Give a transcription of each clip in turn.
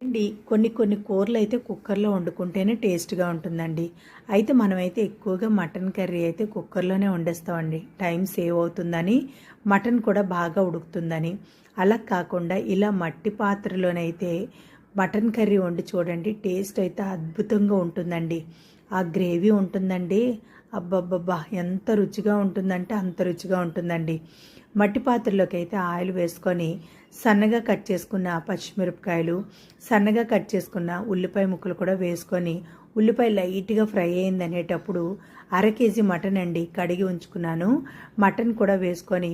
అండి కొన్ని కూరలు అయితే కుక్కర్లో వండుకుంటేనే టేస్ట్గా ఉంటుందండి. అయితే మనమైతే ఎక్కువగా మటన్ కర్రీ అయితే కుక్కర్లోనే వండేస్తామండి. టైం సేవ్ అవుతుందని, మటన్ కూడా బాగా ఉడుకుతుందని. అలా కాకుండా ఇలా మట్టి పాత్రలోనైతే మటన్ కర్రీ వండి చూడండి, టేస్ట్ అయితే అద్భుతంగా ఉంటుందండి. ఆ గ్రేవీ ఉంటుందండి, అబ్బబ్బబ్బా ఎంత రుచిగా ఉంటుందంటే అంత రుచిగా ఉంటుందండి. మట్టి పాత్రలోకి అయితే ఆయిల్ వేసుకొని సన్నగా కట్ చేసుకున్న పచ్చిమిరపకాయలు, సన్నగా కట్ చేసుకున్న ఉల్లిపాయ ముక్కలు కూడా వేసుకొని, ఉల్లిపాయ లైట్గా ఫ్రై అయింది అనేటప్పుడు కేజీ మటన్ అండి కడిగి ఉంచుకున్నాను. మటన్ కూడా వేసుకొని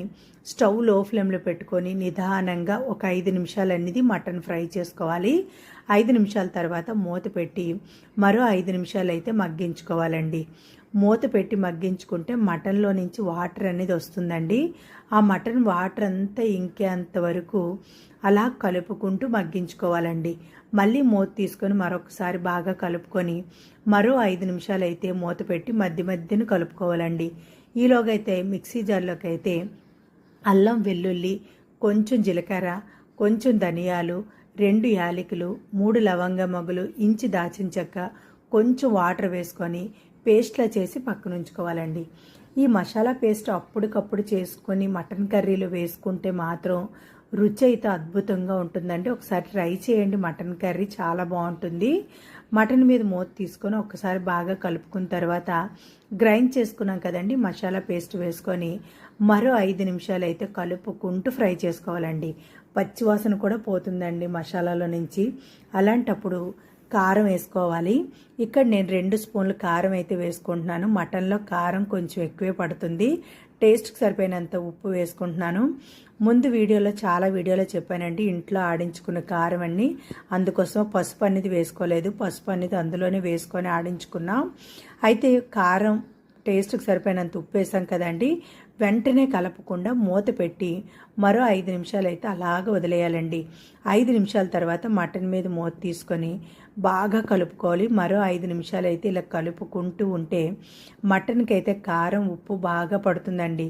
స్టవ్ లో ఫ్లేమ్లో పెట్టుకొని నిదానంగా ఒక 5 నిమిషాలు అనేది మటన్ ఫ్రై చేసుకోవాలి. 5 నిమిషాల తర్వాత మూత పెట్టి మరో 5 నిమిషాలు అయితే మగ్గించుకోవాలండి. మూత పెట్టి మగ్గించుకుంటే మటన్లో నుంచి వాటర్ అనేది వస్తుందండి. ఆ మటన్ వాటర్ అంతా ఇంకేంత వరకు అలా కలుపుకుంటూ మగ్గించుకోవాలండి. మళ్ళీ మూత తీసుకొని మరొకసారి బాగా కలుపుకొని మరో 5 నిమిషాలు అయితే మూత పెట్టి మధ్య మధ్యన కలుపుకోవాలండి. ఈలోగా అయితే మిక్సీ జార్లోకి అయితే అల్లం వెల్లుల్లి, కొంచెం జీలకర్ర, కొంచెం ధనియాలు, 2 యాలకులు, 3 లవంగ మొగ్గలు, ఇంచి దాచిన చెక్క, కొంచెం వాటర్ వేసుకొని పేస్ట్లా చేసి పక్కన ఉంచుకోవాలండి. ఈ మసాలా పేస్ట్ అప్పటికప్పుడు చేసుకొని మటన్ కర్రీలో వేసుకుంటే మాత్రం రుచి అయితే అద్భుతంగా ఉంటుందండి. ఒకసారి ట్రై చేయండి. మటన్ కర్రీ చాలా బాగుంటుంది. మటన్ మీద మూత తీసుకొని ఒకసారి బాగా కలుపుకున్న తర్వాత గ్రైండ్ చేసుకున్నాం కదండి మసాలా పేస్ట్ వేసుకొని మరో 5 నిమిషాలు అయితే కలుపుకుంటూ ఫ్రై చేసుకోవాలండి. పచ్చివాసన కూడా పోతుందండి మసాలాలో నుంచి. అలాంటప్పుడు కారం వేసుకోవాలి. ఇక్కడ నేను 2 స్పూన్లు కారం అయితే వేసుకుంటున్నాను. మటన్లో కారం కొంచెం ఎక్కువే పడుతుంది. టేస్ట్కి సరిపోయినంత ఉప్పు వేసుకుంటున్నాను. ముందు చాలా వీడియోలో చెప్పానండి ఇంట్లో ఆడించుకున్న కారం అన్ని, అందుకోసం పసుపు అనేది వేసుకోలేదు. పసుపు అనేది అందులోనే వేసుకొని ఆడించుకున్నాం. అయితే కారం టేస్ట్కి సరిపోయినంత ఉప్పు వేసాం కదండి, వెంటనే కలపకుండా మూత పెట్టి మరో 5 నిమిషాలు అయితే అలాగ వదిలేయాలండి. 5 నిమిషాల తర్వాత మటన్ మీద మూత తీసుకొని బాగా కలుపుకోవాలి. మరో 5 నిమిషాలు అయితే ఇలా కలుపుకుంటూ ఉంటే మటన్కి అయితే కారం ఉప్పు బాగా పడుతుందండి.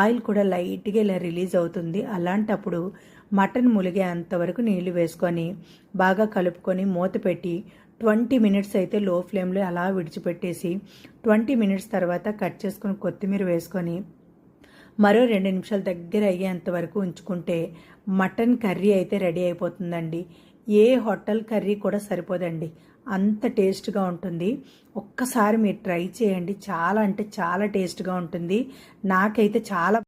ఆయిల్ కూడా లైట్గా ఇలా రిలీజ్ అవుతుంది. అలాంటప్పుడు మటన్ ములిగే అంతవరకు నీళ్లు వేసుకొని బాగా కలుపుకొని మూత పెట్టి 20 మినిట్స్ అయితే లో ఫ్లేమ్లో అలా విడిచిపెట్టేసి 20 మినిట్స్ తర్వాత కట్ చేసుకుని కొత్తిమీర వేసుకొని మరో 2 నిమిషాలు దగ్గర అయ్యేంత వరకు ఉంచుకుంటే మటన్ కర్రీ అయితే రెడీ అయిపోతుందండి. ఏ హోటల్ కర్రీ కూడా సరిపోదండి, అంత టేస్ట్గా ఉంటుంది. ఒక్కసారి మీరు ట్రై చేయండి, చాలా అంటే చాలా టేస్ట్గా ఉంటుంది. నాకైతే చాలా